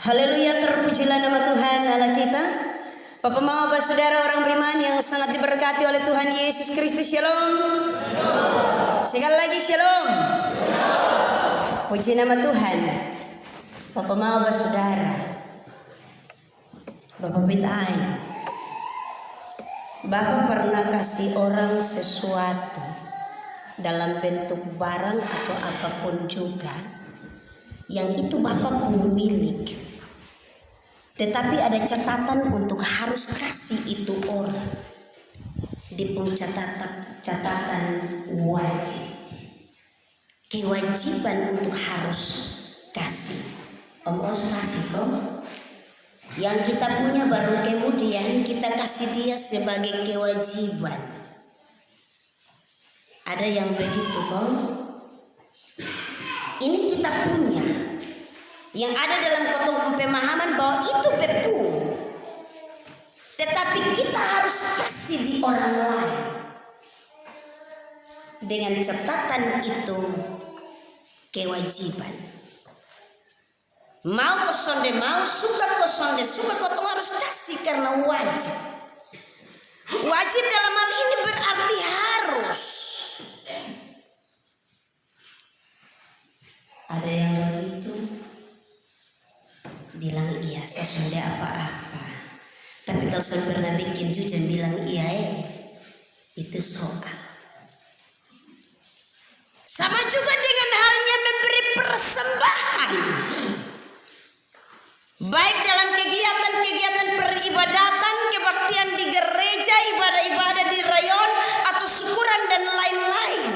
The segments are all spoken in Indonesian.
Haleluya, terpujilah nama Tuhan Allah kita. Bapak Mama Bapak Saudara orang beriman yang sangat diberkati oleh Tuhan Yesus Kristus. Shalom. Sekali lagi shalom. Puji nama Tuhan. Bapak Mama Bapak Saudara, Bapak Pitai, Bapak pernah kasih orang sesuatu dalam bentuk barang atau apapun juga yang itu Bapak punya milik, tetapi ada catatan untuk harus kasih itu orang. Di catatan wajib, kewajiban untuk harus kasih. Om harus kasih kok. Yang kita punya baru kemudian kita kasih dia sebagai kewajiban. Ada yang begitu kok. Ini kita punya. Yang ada dalam kotong pemahaman bahwa itu bepung, tetapi kita harus kasih di orang lain dengan catatan itu kewajiban. Mau kosonde mau, suka kosonde suka, kotong harus kasih karena wajib. Wajib dalam hal ini berarti harus. Ada yang begitu bilang iya, saya sudah apa-apa. Tapi kalau saya pernah bikin jujan bilang iya, itu soal. Sama juga dengan halnya memberi persembahan. Baik dalam kegiatan-kegiatan peribadatan, kebaktian di gereja, ibadah-ibadah di rayon, atau syukuran dan lain-lain.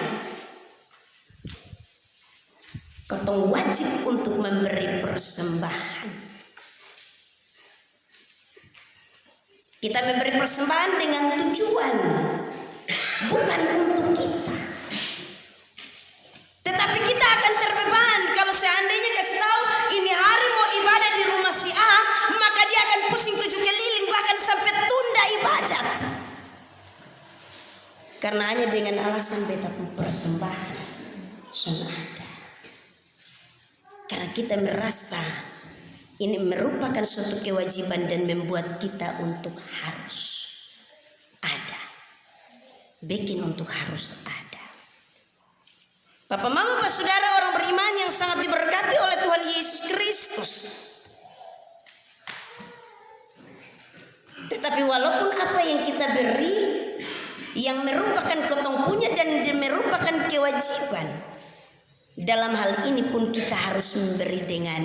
Kotong wajib untuk memberi persembahan. Kita memberi persembahan dengan tujuan, bukan untuk kita. Tetapi kita akan terbeban kalau seandainya kasih tahu ini hari mau ibadah di rumah si A, maka dia akan pusing 7 keliling bahkan sampai tunda ibadat. Karena hanya dengan alasan beta persembahan sudah ada. Karena kita merasa ini merupakan suatu kewajiban dan membuat kita untuk harus ada. Bikin untuk harus ada. Bapak Mama Bapak Saudara orang beriman yang sangat diberkati oleh Tuhan Yesus Kristus. Tetapi walaupun apa yang kita beri yang merupakan kotong punya dan merupakan kewajiban, dalam hal ini pun kita harus memberi dengan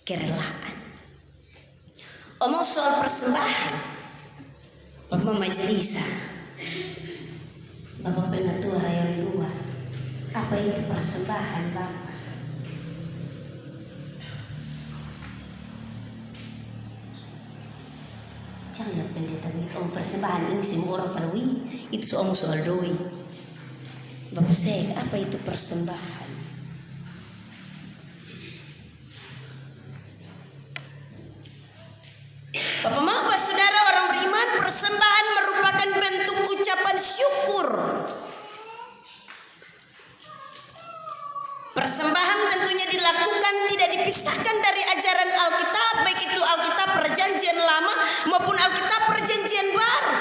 kerelaan. Omong soal persembahan, Bapak Majelisa, Bapak Penatua Rayon 2, apa itu persembahan Bapak? Jangan lihat pendeta ini, persembahan ini semua orang pada itu omong soal doi. Bapak Sek, apa itu persembahan? Bapak Mama Bapak Saudara orang beriman, persembahan merupakan bentuk ucapan syukur. Persembahan tentunya dilakukan tidak dipisahkan dari ajaran Alkitab, baik itu Alkitab Perjanjian Lama maupun Alkitab Perjanjian Baru.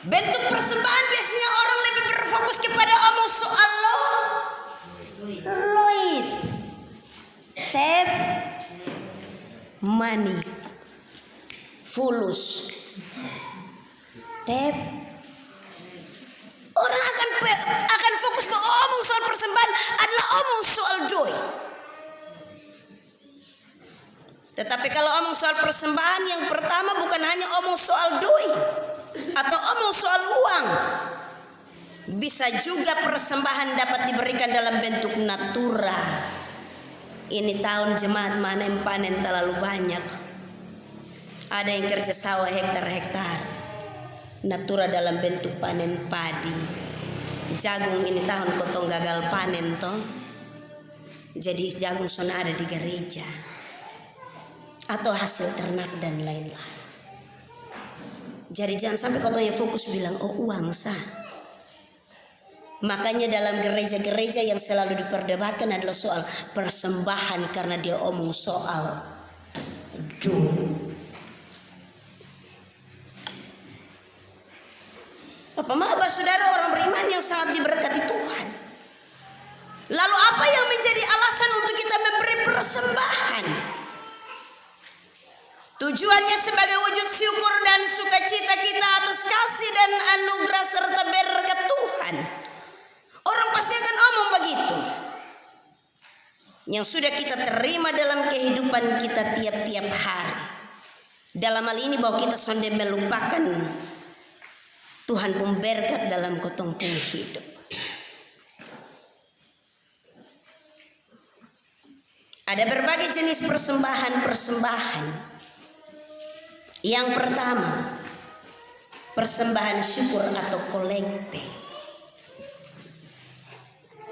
Bentuk persembahan biasanya orang lebih berfokus kepada omong soal loid, tep, money, fulus, tep. Orang akan fokus bahwa omong soal persembahan adalah omong soal doi. Tetapi kalau omong soal persembahan, yang pertama bukan hanya omong soal doi atau omong soal uang. Bisa juga persembahan dapat diberikan dalam bentuk natura. Ini tahun jemaat manen panen terlalu banyak. Ada yang kerja sawah hektar-hektar. Natura dalam bentuk panen padi. Jagung ini tahun kotong gagal panen toh. Jadi jagung sana ada di gereja. Atau hasil ternak dan lain-lain. Jadi jangan sampai katanya fokus bilang oh uang sah. Makanya dalam gereja-gereja yang selalu diperdebatkan adalah soal persembahan karena dia omong soal duit. Bapak Maba saudara orang beriman yang sangat diberkati Tuhan. Lalu apa yang menjadi alasan untuk kita memberi persembahan? Tujuannya sebagai wujud syukur dan sukacita kita atas kasih dan anugerah serta berkat Tuhan. Orang pasti akan omong begitu. Yang sudah kita terima dalam kehidupan kita tiap-tiap hari. Dalam hal ini bahwa kita sonde melupakan Tuhan pun berkat dalam kotong pun hidup. Ada berbagai jenis persembahan. Yang pertama, persembahan syukur atau kolekte.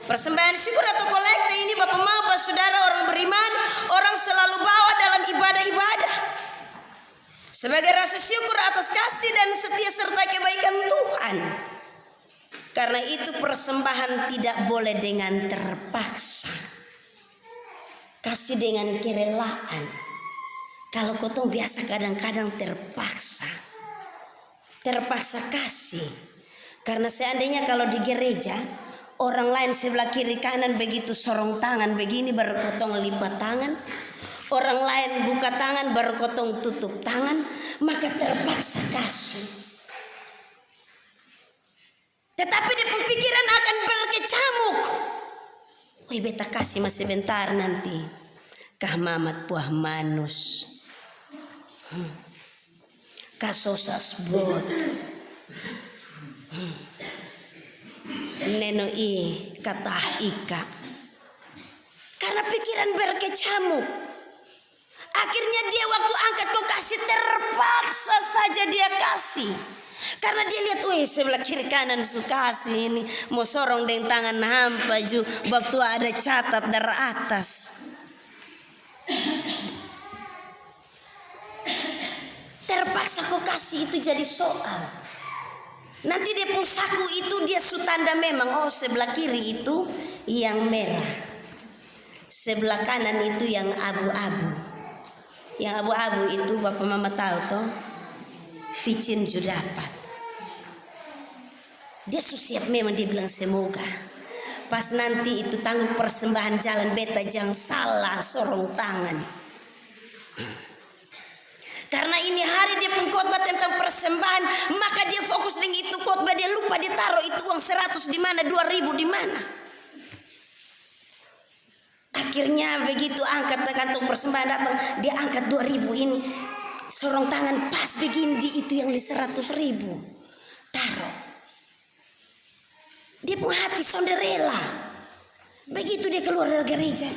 Persembahan syukur atau kolekte ini Bapak Maba saudara orang beriman, orang selalu bawa dalam ibadah-ibadah. Sebagai rasa syukur atas kasih dan setia serta kebaikan Tuhan. Karena itu persembahan tidak boleh dengan terpaksa. Kasih dengan kerelaan. Kalau kotong biasa kadang-kadang terpaksa kasih. Karena seandainya kalau di gereja orang lain sebelah kiri kanan begitu sorong tangan begini baru kotong lipat tangan. Orang lain buka tangan baru kotong tutup tangan, maka terpaksa kasih. Tetapi di pikiran akan berkecamuk. Woi beta kasih masih bentar nanti. Kah mamat puah manus. Kasosas bot. Neno i kata ika. Karena pikiran berkecamuk. Akhirnya dia waktu angkat kau kasih terpaksa saja dia kasih. Karena dia lihat, wih sebelah kiri kanan suka kasih ini. Mau sorong dengan tangan hampa ju. Waktu ada catat dari atas. Terpaksa kau kasih itu jadi soal. Nanti dia pun saku itu dia sutanda memang. Oh sebelah kiri itu yang merah. Sebelah kanan itu yang abu-abu. Yang abu-abu itu Bapak Mama tahu toh, vicin juga dapat. Dia siap memang dia bilang semoga. Pas nanti itu tangguh persembahan jalan beta jangan salah sorong tangan. Karena ini hari dia pun khotbah tentang persembahan, maka dia fokus dengan itu khotbah, dia lupa dia taruh itu uang 100 di mana, 2000 di mana. Akhirnya begitu angkat kantong persembahan datang, dia angkat 2000 ini. Sorong tangan pas begini di itu yang di 100.000. Taruh. Dia pun hati sonderela. Begitu dia keluar dari gereja.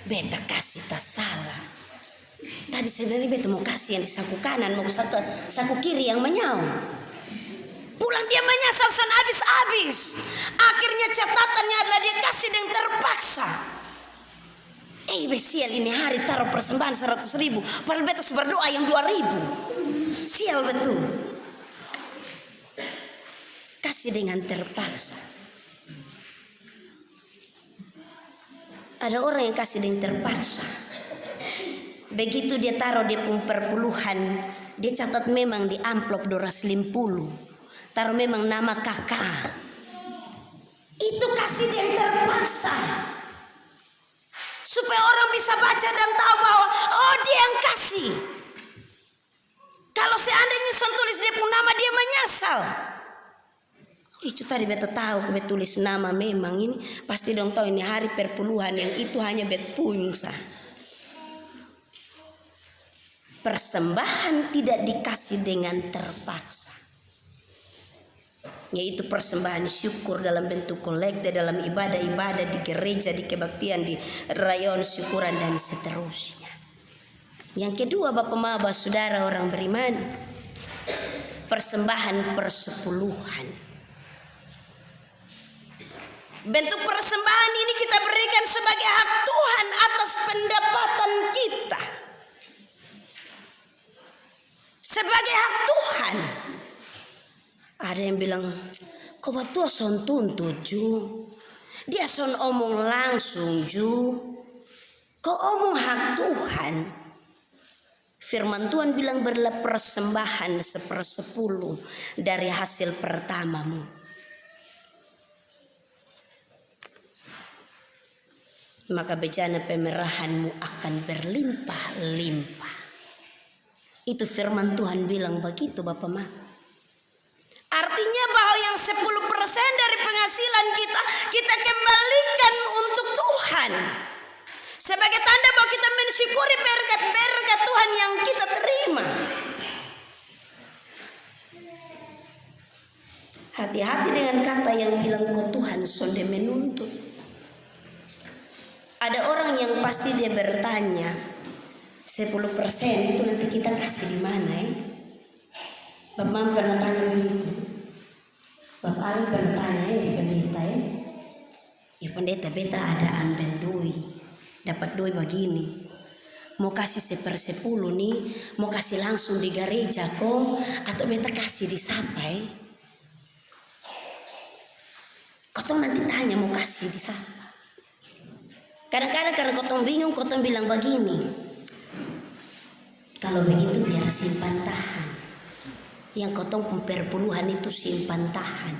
Beta kasih tak salah. Tadi sebenarnya beta mau kasih yang di saku kanan, mau saku kiri yang menyaung. Pulang dia menyesal san habis-habis. Akhirnya catatannya adalah dia kasih dengan terpaksa. Besial ini hari taruh persembahan 100.000. Padahal beta berdoa yang 2.000. Sial betul. Kasih dengan terpaksa. Ada orang yang kasih dengan terpaksa. Begitu dia taruh dia pun perpuluhan. Dia catat memang di amplop 250. Taruh memang nama kakak. Itu kasih yang terpaksa. Supaya orang bisa baca dan tahu bahwa oh dia yang kasih. Kalau seandainya son tulis dia pun nama dia menyesal. Itu tadi beta tahu beta tulis nama memang ini pasti dong tahu ini hari perpuluhan yang itu hanya bet pungsa. Persembahan tidak dikasih dengan terpaksa. Yaitu persembahan syukur dalam bentuk kolekte, dalam ibadah-ibadah di gereja, di kebaktian, di rayon syukuran dan seterusnya. Yang kedua Bapak Maba saudara orang beriman, persembahan persepuluhan. Bentuk persembahan ini kita berikan sebagai hak Tuhan atas pendapatan sebagai hak Tuhan. Ada yang bilang, kau bab tua son tuntut Ju, dia son omong langsung Ju, kau omong hak Tuhan. Firman Tuhan bilang berilah persembahan 1/10 dari hasil pertamamu. Maka bejana pemerahanmu akan berlimpah-limpah. Itu firman Tuhan bilang begitu Bapak Ma. Artinya bahwa yang 10% dari penghasilan kita kembalikan untuk Tuhan. Sebagai tanda bahwa kita mensyukuri berkat-berkat Tuhan yang kita terima. Hati-hati dengan kata yang bilang kau Tuhan sonde menuntut. Ada orang yang pasti dia bertanya, 10% itu nanti kita kasih di mana ya? Bapak Mam pernah tanya begitu. Bapak Ali pernah tanya ya di pendeta ya. Ya pendeta beta ada ambil duit. Dapat duit begini. Mau kasih 1/10 nih. Mau kasih langsung di gereja kok. Atau beta kasih di sapai. Kotong nanti tanya mau kasih di sapa. Kadang-kadang karena kotong bingung, kotong bilang begini. Kalau begitu biar simpan tahan. Yang kotong perpuluhan itu simpan tahan.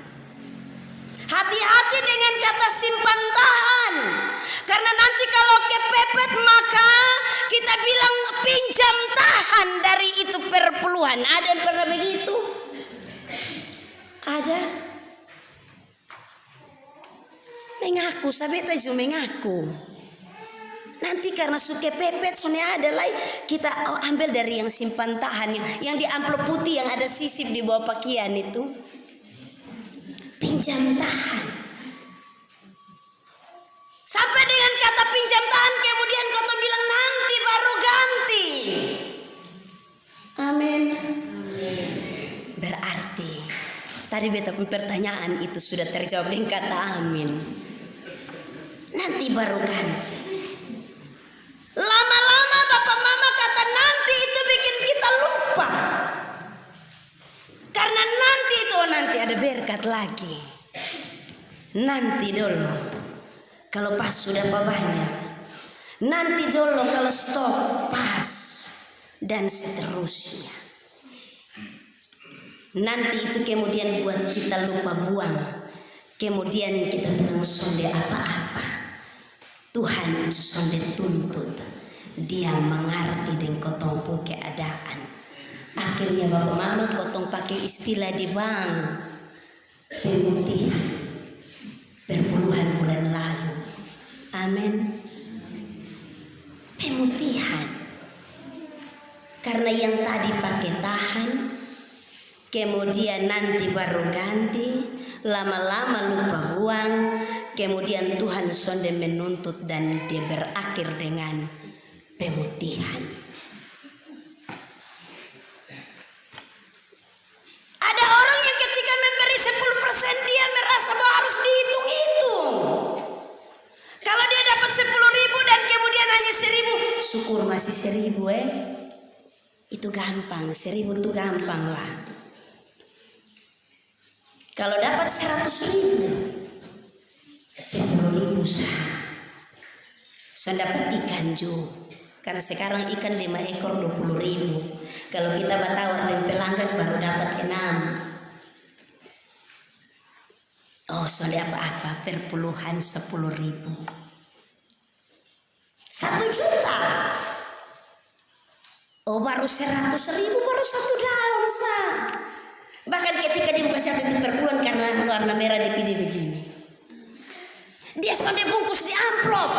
Hati-hati dengan kata simpan tahan. Karena nanti kalau kepepet maka kita bilang pinjam tahan dari itu perpuluhan. Ada yang pernah begitu? Ada. Mengaku, sabeta juga mengaku. Nanti karena suke pepet soalnya ada lagi kita ambil dari yang simpan tahan yang di amplop putih yang ada sisip di bawah pakaian itu. Pinjam tahan. Sampai dengan kata pinjam tahan kemudian kau bilang nanti baru ganti. Amin. Berarti tadi beta pun pertanyaan itu sudah terjawab dengan kata amin. Nanti baru ganti. Lama-lama bapak mama kata nanti itu bikin kita lupa. Karena nanti ada berkat lagi. Nanti dulu. Kalau pas sudah banyak. Nanti dulu kalau stok pas. Dan seterusnya. Nanti itu kemudian buat kita lupa buang. Kemudian kita bilang sonde apa-apa. Tuhan sonde tuntut. Dia mengerti dengan kotong pun keadaan. Akhirnya bapak mama kotong pakai istilah di bank. Pemutihan. Perpuluhan bulan lalu. Amin. Pemutihan. Karena yang tadi pakai tahan. Kemudian nanti baru ganti. Lama-lama lupa buang. Kemudian Tuhan sonde menuntut dan dia berakhir dengan pemutihan. Ada orang yang ketika memberi 10% dia merasa bahwa harus dihitung-hitung. Kalau dia dapat 10.000 dan kemudian hanya 1.000, syukur masih 1.000 Itu gampang, 1.000 itu gampang lah. Kalau dapat 100.000 10.000 sah. Saya dapat ikan juga. Karena sekarang ikan 5 ekor 20.000. Kalau kita batawar dan pelanggan baru dapat 6. Oh soalnya apa-apa perpuluhan 10.000. 1 juta. Oh baru 100.000 baru 1 daun sah. Bahkan ketika dibuka catat itu perpuluhan karena warna merah dipilih begini. Dia sudah bungkus di amplop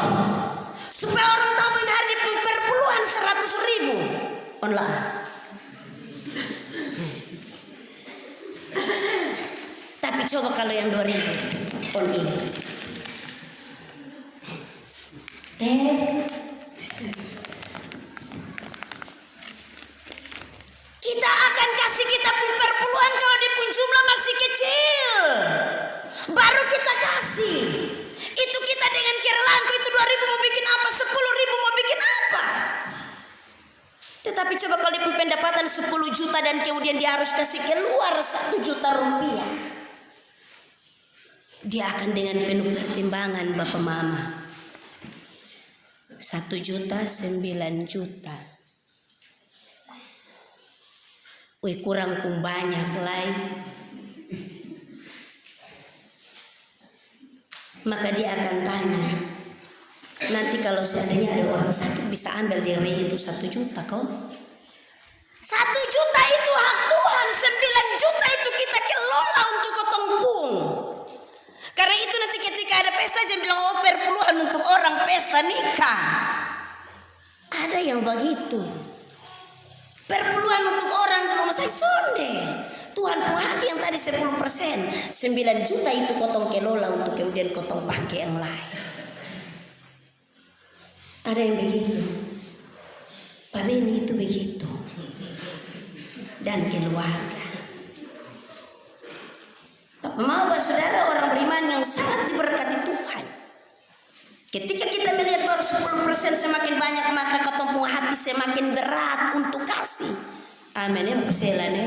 supaya orang tahu ini hari perpuluhan 100.000 online. Tapi coba kalau yang 2.000 on ini. Kita akan kasih kita perpuluhan kalau di pun jumlah masih kecil. Baru kita kasih. Itu kita dengan kerelaan itu 2.000 mau bikin apa, 10.000 mau bikin apa. Tetapi coba kalau dia pendapatan 10 juta dan kemudian dia harus kasih keluar 1 juta rupiah. Dia akan dengan penuh pertimbangan Bapak Mama. 1 juta 9 juta. Wih, kurang pun banyak lain. Maka dia akan tanya, nanti kalau seandainya ada orang sakit bisa ambil dari itu 1 juta kok. 1 juta itu hak Tuhan, 9 juta itu kita kelola untuk kotompung. Karena itu nanti ketika ada pesta jangan bilang oh perpuluhan untuk orang pesta nikah. Ada yang begitu. Perpuluhan untuk orang di rumah saya sonde. Tuhan pun hak yang tadi 10%. 9 juta itu kotong kelola untuk kemudian kotong pakai yang lain. Ada yang begitu. Pak Beni itu begitu. Dan keluarga. Bapak Mama, saudara, orang beriman yang sangat diberkati Tuhan. Ketika kita melihat baru 10% semakin banyak, maka ketumpung hati semakin berat untuk kasih. Amin ya Bapak Selane.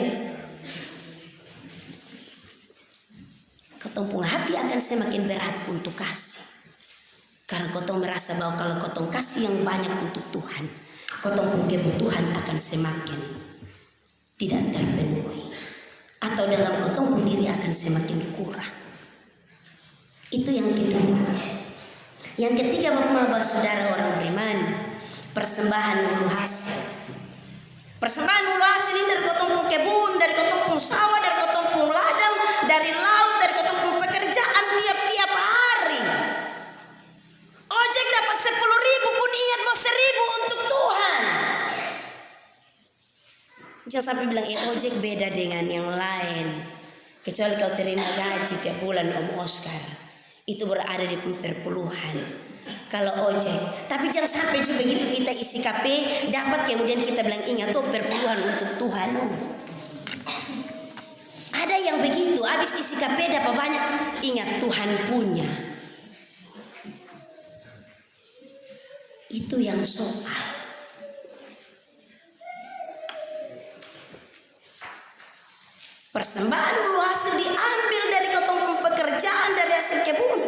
Ketumpung hati akan semakin berat untuk kasih. Karena kotong merasa bahwa kalau kotong kasih yang banyak untuk Tuhan, kotong pun kebutuhan akan semakin tidak terpenuhi. Atau dalam kotong pun diri akan semakin kurang. Itu yang kedua. Yang ketiga Bapak saudara orang beriman, persembahan ulu hasil. Persembahan ulu hasil ini dari kotong pun kebun, dari kotong pun sawah, dari kotong pun ladang, dari laut, dari kotong pun pekerjaan tiap-tiap hari. Ojek dapat 10.000 pun ingat bahwa 1.000 untuk Tuhan. Jangan sampai bilang ojek beda dengan yang lain. Kecuali kalau terima gaji tiap bulan Om Oscar. Itu berada di perpuluhan. Kalau ojek, tapi jangan sampai juga begitu kita isi KP dapat kemudian kita bilang ingat tuh perpuluhan untuk Tuhan. Ada yang begitu, habis isi KP dapat banyak, ingat Tuhan punya. Itu yang soal. Persembahan ulu hasil diambil dari kotong pekerjaan dari hasil kebun.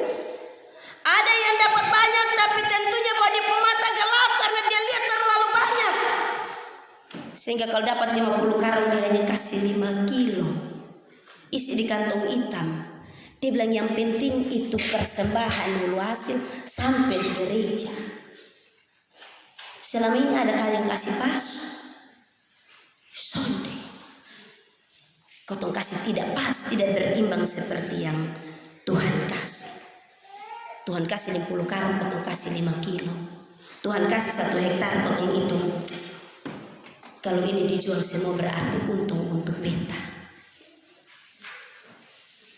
Ada yang dapat banyak tapi tentunya bahwa dia pemata gelap karena dia lihat terlalu banyak. Sehingga kalau dapat 50 karung dia hanya kasih 5 kilo. Isi di kantong hitam. Dia bilang yang penting itu persembahan ulu hasil sampai di gereja. Selama ini adakah yang kasih pas? Sonde. Kotong kasih tidak pas, tidak berimbang seperti yang Tuhan kasih. Tuhan kasih 50 karung, kotong kasih 5 kilo. Tuhan kasih 1 hektar, kotong hitung. Kalau ini dijual semua berarti untung untuk beta.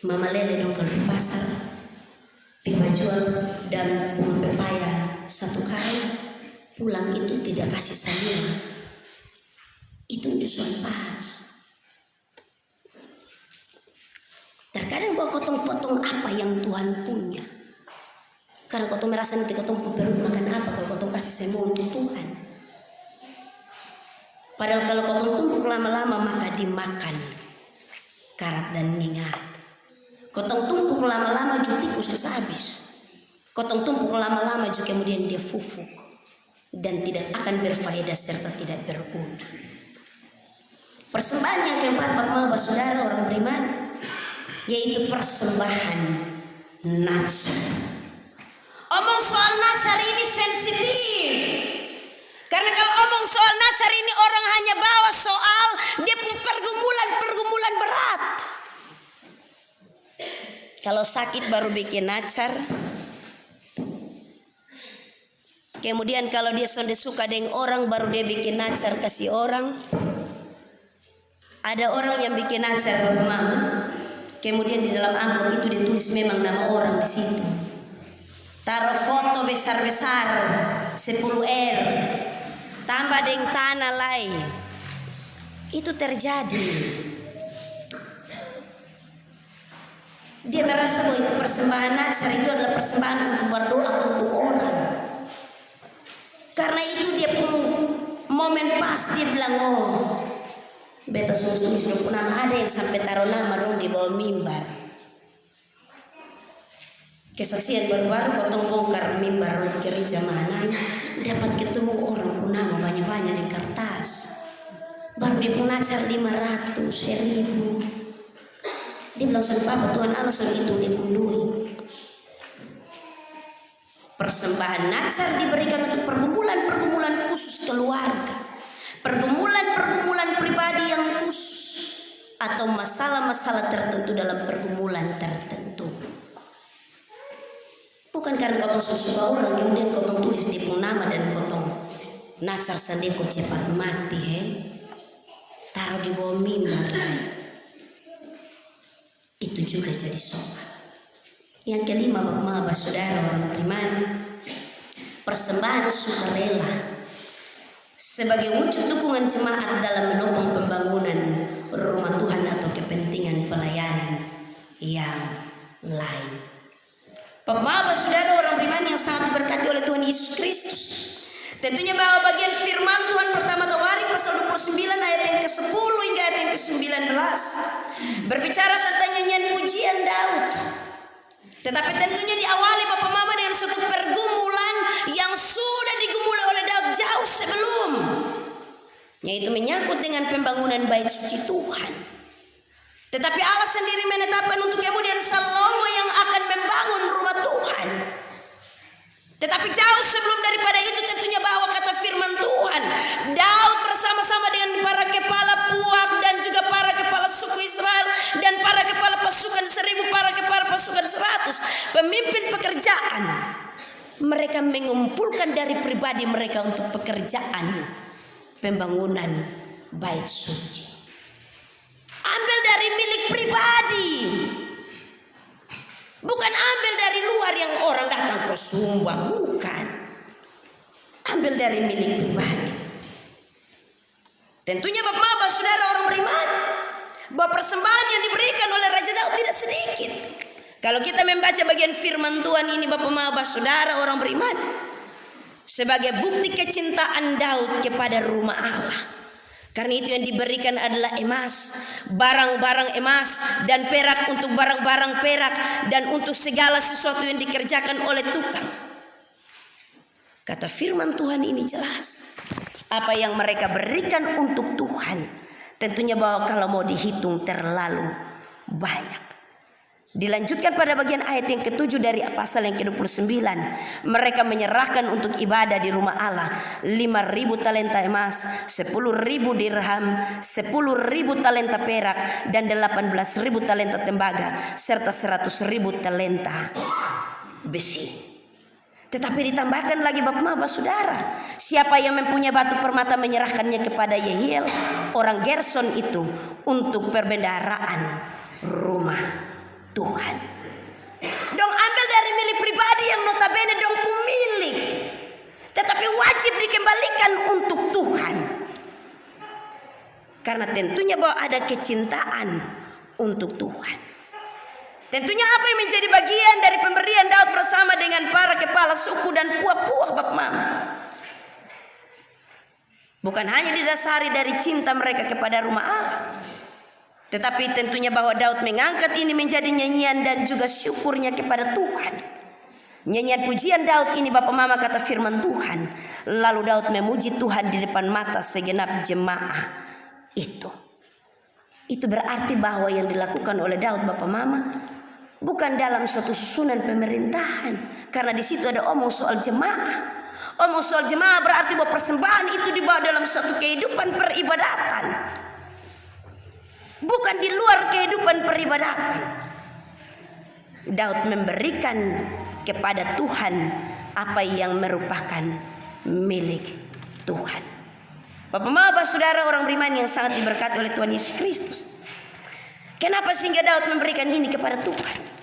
Mama lele dong kalau di pasar, pipa jual dan bunga pepaya 1 karung, pulang itu tidak kasih sayur. Itu justru pas. Terkadang bahwa kotong potong apa yang Tuhan punya. Karena kotong merasa nanti kotong perut makan apa kalau kotong kasih semua untuk Tuhan. Padahal kalau kotong tumpuk lama-lama maka dimakan karat dan ningat. Kotong tumpuk lama-lama juga tikus habis. Kotong tumpuk lama-lama juga kemudian dia fufuk. Dan tidak akan berfaedah serta tidak berguna. Persembahan yang keempat Bapak saudara orang beriman, yaitu persembahan nazar. Omong soal nazar ini sensitif. Karena kalau omong soal nazar ini orang hanya bawa soal dia punya pergumulan berat. Kalau sakit baru bikin nazar. Kemudian kalau dia sonde suka dengan orang baru dia bikin nazar kasih orang. Ada orang yang bikin nazar Bapak Mama. Kemudian di dalam amplop itu ditulis memang nama orang di situ. Taruh foto besar-besar 10R. Tambah dengan tanah lain. Itu terjadi. Dia merasa bahwa itu persembahan nazar itu adalah persembahan untuk berdoa untuk orang. Karena itu dia pun mau momen pas dia bilang, oh beta tulis nama, ada yang sampai taruh nama dong di bawah mimbar. Kesaksian baru-baru potong bongkar mimbar gereja mana, dapat ketemu orang nama banyak-banyak di kertas. Baru di penacar 500, 1000. Dia bilang sama Papa, Tuhan Allah sudah hitung di duit. Persembahan natsar diberikan untuk pergumulan-pergumulan khusus keluarga, pergumulan-pergumulan pribadi yang khusus, atau masalah-masalah tertentu dalam pergumulan tertentu. Bukan karena kau suka orang kemudian kau tulis di nama dan kau natsar sendiri kau cepat mati, taruh di bawah mimbar. Itu juga jadi sopan. Yang kelima, Bapak Saudara orang beriman, persembahan sukarela sebagai wujud dukungan jemaat dalam menopang pembangunan rumah Tuhan atau kepentingan pelayanan yang lain. Bapak Saudara orang beriman yang sangat diberkati oleh Tuhan Yesus Kristus, tentunya bahwa bagian firman Tuhan pertama Tawarik pasal 29 ayat yang ke-10 hingga ayat yang ke-19 berbicara tentang nyanyian pujian Daud. Tetapi tentunya diawali Bapak Mama dengan suatu pergumulan yang sudah digumuli oleh Daud jauh sebelum, yaitu menyangkut dengan pembangunan bait suci Tuhan. Tetapi Allah sendiri menetapkan untuk kemudian Salomo yang akan membangun rumah Tuhan. Tetapi jauh sebelum daripada itu tentunya bahwa kata firman Tuhan, Daud bersama-sama dengan para kepala puak dan juga para kepala suku Israel dan para kepala pasukan 1000, para kepala pasukan 100, pemimpin pekerjaan, mereka mengumpulkan dari pribadi mereka untuk pekerjaan pembangunan bait suci. Ambil dari milik pribadi, bukan ambil dari luar yang orang datang ke sumbang, bukan. Ambil dari milik pribadi. Tentunya Bapak Saudara orang beriman, bahwa persembahan yang diberikan oleh Raja Daud tidak sedikit. Kalau kita membaca bagian firman Tuhan ini Bapak Saudara orang beriman, sebagai bukti kecintaan Daud kepada rumah Allah. Karena itu yang diberikan adalah emas, barang-barang emas dan perak untuk barang-barang perak dan untuk segala sesuatu yang dikerjakan oleh tukang. Kata firman Tuhan ini jelas. Apa yang mereka berikan untuk Tuhan, tentunya bahwa kalau mau dihitung terlalu banyak. Dilanjutkan pada bagian ayat yang ke-7 dari pasal yang ke-29. Mereka menyerahkan untuk ibadah di rumah Allah 5.000 talenta emas, 10.000 dirham, 10.000 talenta perak, dan 18.000 talenta tembaga, serta 100.000 talenta besi. Tetapi ditambahkan lagi Bapak Saudara, siapa yang mempunyai batu permata menyerahkannya kepada Yehiel, orang Gerson itu, untuk perbendaharaan rumah Tuhan. Dong ambil dari milik pribadi yang notabene dong pemilik, tetapi wajib dikembalikan untuk Tuhan. Karena tentunya bahwa ada kecintaan untuk Tuhan. Tentunya apa yang menjadi bagian dari pemberian Daud bersama dengan para kepala suku dan puak-puak Bapak Mama, bukan hanya didasari dari cinta mereka kepada rumah Allah, tetapi tentunya bahwa Daud mengangkat ini menjadi nyanyian dan juga syukurnya kepada Tuhan. Nyanyian pujian Daud ini Bapak Mama kata firman Tuhan. Lalu Daud memuji Tuhan di depan mata segenap jemaah itu. Itu berarti bahwa yang dilakukan oleh Daud Bapak Mama bukan dalam suatu susunan pemerintahan. Karena di situ ada omong soal jemaah. Omong soal jemaah berarti bahwa persembahan itu dibawa dalam suatu kehidupan peribadatan, bukan di luar kehidupan peribadatan. Daud memberikan kepada Tuhan apa yang merupakan milik Tuhan. Bapak Saudara orang beriman yang sangat diberkati oleh Tuhan Yesus Kristus, kenapa sehingga Daud memberikan ini kepada Tuhan?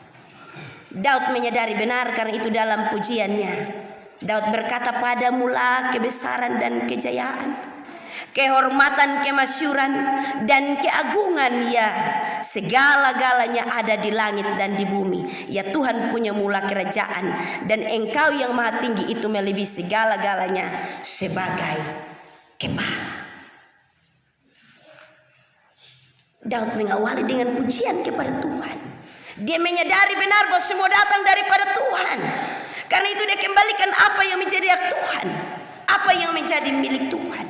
Daud menyadari benar, karena itu dalam pujiannya Daud berkata, padamulah kebesaran dan kejayaan, kehormatan, kemasyuran, dan keagungan, ya segala-galanya ada di langit dan di bumi. Ya Tuhan punya mula kerajaan, dan Engkau yang maha tinggi itu melebihi segala-galanya sebagai kepala. Daud mengawali dengan pujian kepada Tuhan. Dia menyadari benar bahwa semua datang daripada Tuhan. Karena itu dia kembalikan apa yang menjadi hak Tuhan, apa yang menjadi milik Tuhan,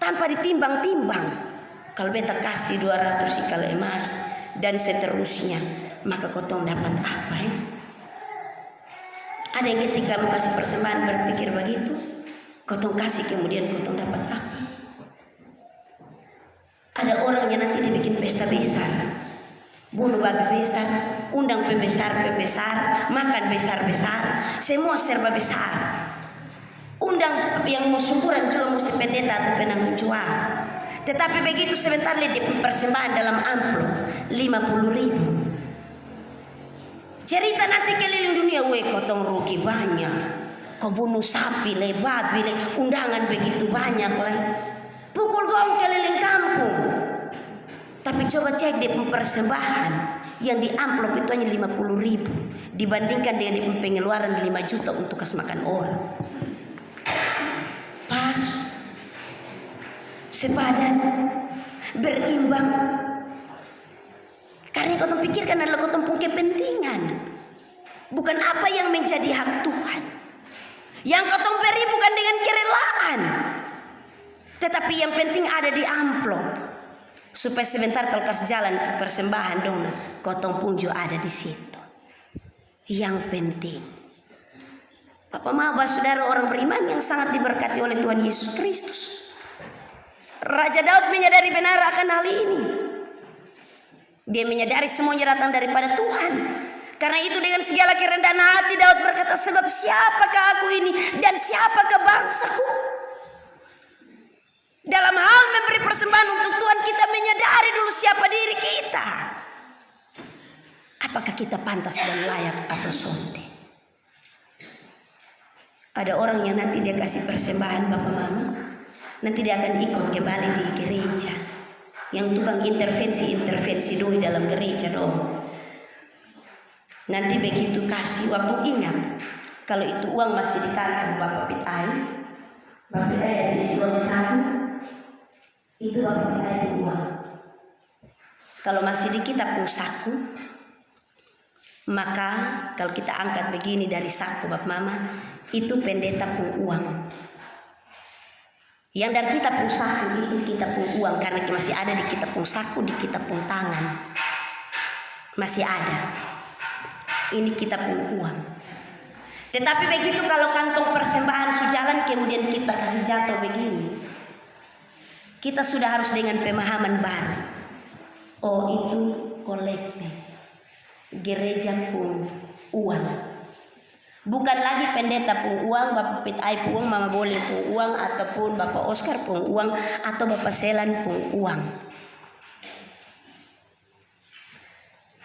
tanpa ditimbang-timbang. Kalau beta kasih 200 sikal emas dan seterusnya, maka kotong dapat apa ya? Ada yang ketika mau kasih persembahan berpikir begitu, kotong kasih kemudian kotong dapat apa? Ada orang yang nanti dibikin pesta besar, bunuh babi besar, undang pembesar, makan besar-besar, semua serba besar. Undang yang mau syukuran juga mesti pendeta atau penanggung jawab. Tetapi begitu sebentar lihat di persembahan dalam amplop 50.000. Cerita nanti keliling dunia, kotong rugi banyak. Kau bunuh sapi, babi, undangan begitu banyak lah. Pukul gong keliling kampung. Tapi coba cek di persembahan yang di amplop itu hanya 50.000 dibandingkan dengan di pengeluaran 5 juta untuk kasih makan orang. Pas, sepadan, berimbang. Karena yang kau pikirkan adalah kau punya kepentingan, bukan apa yang menjadi hak Tuhan. Yang kau beri bukan dengan kerelaan, tetapi yang penting ada di amplop. Supaya sebentar kalau kasih jalan ke persembahan dong, kotong pun juga ada di situ. Yang penting, Bapak Maba, saudara orang beriman yang sangat diberkati oleh Tuhan Yesus Kristus, Raja Daud menyadari benar akan hal ini. Dia menyadari semuanya datang daripada Tuhan. Karena itu dengan segala kerendahan hati Daud berkata, sebab siapakah aku ini dan siapakah bangsaku? Dalam hal memberi persembahan untuk Tuhan, kita menyadari dulu siapa diri kita. Apakah kita pantas dan layak atau sonde? Ada orang yang nanti dia kasih persembahan Bapak Mama, nanti dia akan ikut kembali di gereja. Yang tukang intervensi doi dalam gereja dong. Nanti begitu kasih, waktu ingat, kalau itu uang masih di kantong Bapak Pitai ada isi uang di sana, itu Bapak Pitai itu uang. Kalau masih di kita pun saku, maka kalau kita angkat begini dari saku Bapak Mama, itu pendeta pun uang. Yang dari kita pun saku itu kita pun uang, karena masih ada di kita pun saku, di kita pun tangan masih ada. Ini kita pun uang. Tetapi begitu kalau kantong persembahan sujalan kemudian kita kasih jatuh begini, kita sudah harus dengan pemahaman baru. Oh, itu kolektif, gereja pun uang. Bukan lagi pendeta pun uang, Bapak Pitai pun uang, Mama Boleh pun uang, ataupun Bapak Oscar pun uang, atau Bapak Selan pun uang.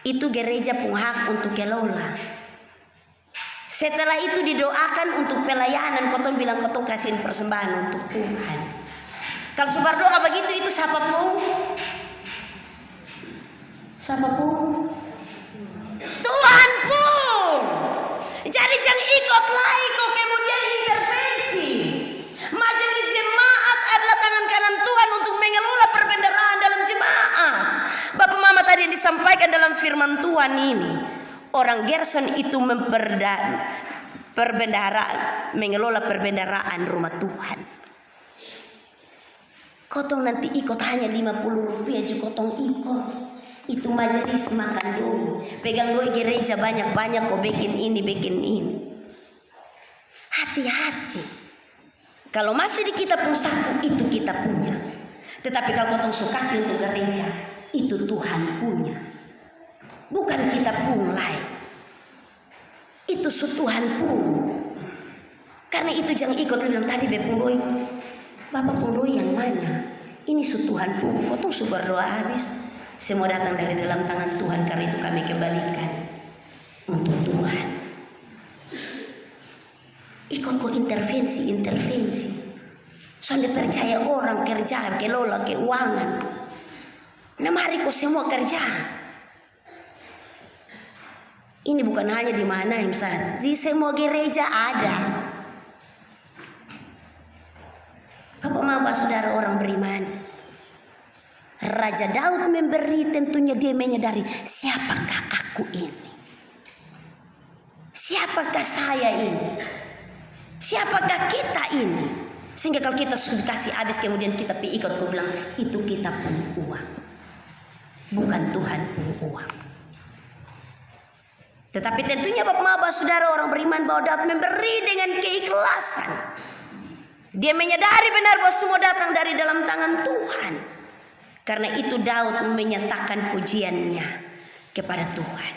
Itu gereja pun hak untuk kelola. Setelah itu didoakan untuk pelayanan, kotong bilang kotong kasihin persembahan untuk Tuhan. Kalau sebar doa begitu itu siapa pun? Tuhan pun. Jadi jangan ikut kemudian intervensi. Majelis jemaat adalah tangan kanan Tuhan untuk mengelola perbendaharaan dalam jemaat. Bapak Mama tadi yang disampaikan dalam firman Tuhan ini, orang Gerson itu mengelola perbendaharaan rumah Tuhan. Kotong nanti ikut hanya 50 rupiah juga kotong ikut. Itu majelis makan dulu, pegang doi gereja banyak-banyak kok bikin ini. Hati-hati. Kalau masih di kita pun saku, itu kita punya. Tetapi kalau kotong sukasi untuk gereja, itu Tuhan punya, bukan kita pulai. Itu Tuhan pun. Karena itu jangan ikut bilang tadi bepundoi, Bapak pundoi yang mana? Ini Tuhan pun. Kotong super doa habis. Semua datang dari dalam tangan Tuhan, karena itu kami kembalikan untuk Tuhan. Ikut kok intervensi. Soalnya percaya orang kerja, kelola keuangan. Nah mari kok semua kerja. Ini bukan hanya di mana saja, di semua gereja ada. Bapak Mama, saudara orang beriman, Raja Daud memberi, tentunya dia menyadari, siapakah aku ini? Siapakah saya ini? Siapakah kita ini? Sehingga kalau kita sudah dikasih habis, kemudian kita ikut, aku bilang, itu kita pun uang, bukan Tuhan pun uang. Tetapi tentunya Bapak saudara orang beriman, bahwa Daud memberi dengan keikhlasan. Dia menyadari benar bahwa semua datang dari dalam tangan Tuhan. Karena itu Daud menyatakan pujiannya kepada Tuhan.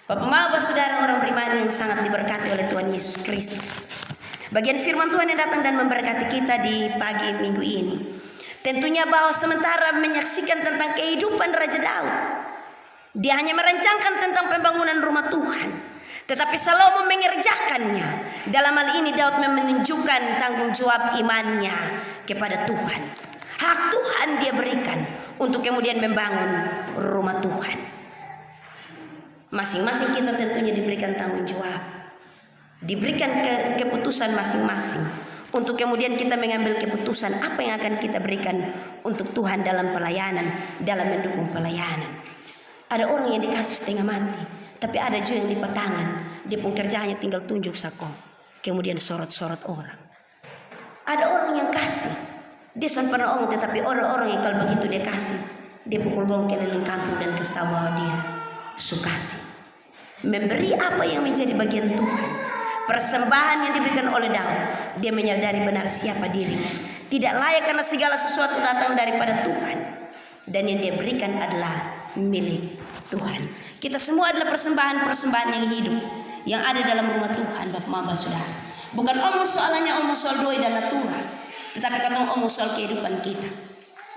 Bapak saudara orang beriman yang sangat diberkati oleh Tuhan Yesus Kristus. Bagian firman Tuhan yang datang dan memberkati kita di pagi minggu ini, tentunya bahwa sementara menyaksikan tentang kehidupan Raja Daud, dia hanya merancangkan tentang pembangunan rumah Tuhan, tetapi Salomo mengerjakannya. Dalam hal ini Daud menunjukkan tanggung jawab imannya kepada Tuhan. Hak Tuhan dia berikan untuk kemudian membangun rumah Tuhan. Masing-masing kita tentunya diberikan tanggung jawab, diberikan keputusan masing-masing untuk kemudian kita mengambil keputusan apa yang akan kita berikan untuk Tuhan dalam pelayanan, dalam mendukung pelayanan. Ada orang yang dikasih setengah mati, tapi ada juga yang dipatangan. Dia pun kerjanya tinggal tunjuk sako, kemudian sorot-sorot orang. Ada orang yang kasih, dia sampai pernah omong, tetapi orang-orang yang kalau begitu dia kasih, dia pukul gong keliling kampung dan kasih tahu bahwa dia sukasi. Memberi apa yang menjadi bagian Tuhan. Persembahan yang diberikan oleh Daud, dia menyadari benar siapa dirinya, tidak layak karena segala sesuatu datang daripada Tuhan, dan yang dia berikan adalah milik Tuhan. Kita semua adalah persembahan-persembahan yang hidup, yang ada dalam rumah Tuhan, Bapak saudara. Bukan omong soalnya omong soal doi dan natura, tetapi katong omong soal kehidupan kita,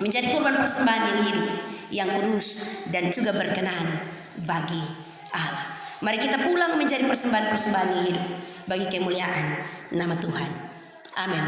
menjadi korban persembahan yang hidup, yang kudus dan juga berkenan bagi Allah. Mari kita pulang menjadi persembahan-persembahan yang hidup bagi kemuliaan nama Tuhan. Amin.